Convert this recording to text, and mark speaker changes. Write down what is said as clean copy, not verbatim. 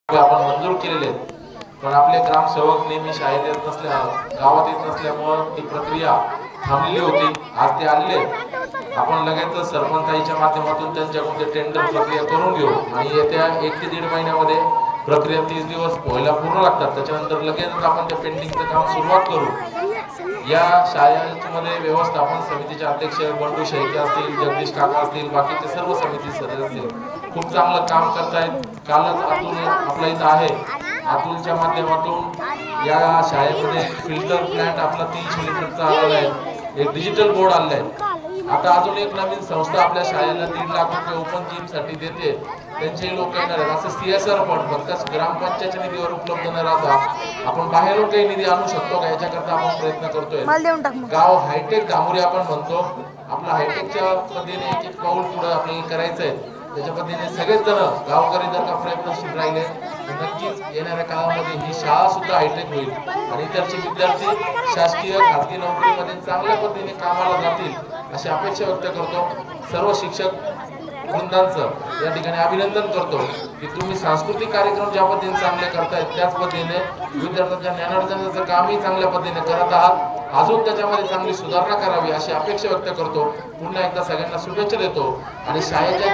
Speaker 1: आपण मंजूर केलेले आहेत, पण आपले ग्रामसेवक नेहमी शाळेत येत गावात येत नसल्यामुळे ती प्रक्रिया थांबलेली होती. आज ते आले, आपण लगेच सरपंचाच्या माध्यमातून त्यांच्याकडून ते टेंडर प्रक्रिया करून घेऊ आणि येत्या 1 ते 1.5 महिन्यामध्ये प्रक्रिया 30 दिवस व्हायला पूर्ण लागतात. त्याच्यानंतर लगेच आपण त्या पेंडिंगचं काम सुरुवात करू. या शाळेमध्ये व्यवस्थापन समितीचे अध्यक्ष बंडू शेळके असतील, जगदीश काका असतील, बाकीचे सर्व समिती सदस्य असतील, खूप चांगलं काम करतायत. कालच अतुल आपल्या इथं आहे, अतुलच्या माध्यमातून या शाळेमध्ये फिल्टर प्लांट आपला 300 लिटरचा आलेला आहे, एक डिजिटल बोर्ड आलेला आहे. आता अजून एक नवीन संस्था आपल्या शाळेला 1.5 लाख रुपये ओपन जिम साठी देते, त्यांचे लोक येणार आहेत. असं CSR फंड फक्त ग्रामपंचायतच्या निधीवर उपलब्ध न राहता आपण बाहेरून काही निधी आणू शकतो का, याच्याकरता आपण प्रयत्न करतोय. गाव हायटेक धामुरी आपण म्हणतो, आपला हायटेकच्या पद्धतीने एक पाऊल पुढे आपल्याला करायचंय. त्याच्या पद्धतीने सगळेच जण गावकरी जर का प्रयत्नशील राहिले तर नक्कीच येणाऱ्या काळामध्ये ही शाळा सुद्धा हायटेक होईल आणि इतरचे विद्यार्थी शासकीय खासगी नोकरीमध्ये चांगल्या पद्धतीने कामाला जातील अशी अपेक्षा व्यक्त करतो. सर्व शिक्षक वृंदांचं या ठिकाणी अभिनंदन करतो की तुम्ही सांस्कृतिक कार्यक्रम ज्या पद्धतीने चांगले करतायत त्याच पद्धतीने विद्यार्थ्यांच्या ज्ञानार्जनाचं कामही चांगल्या पद्धतीने करत आहात. अजून त्याच्यामध्ये चांगली सुधारणा करावी अशी अपेक्षा व्यक्त करतो. पुन्हा एकदा सगळ्यांना शुभेच्छा देतो आणि शाळेच्या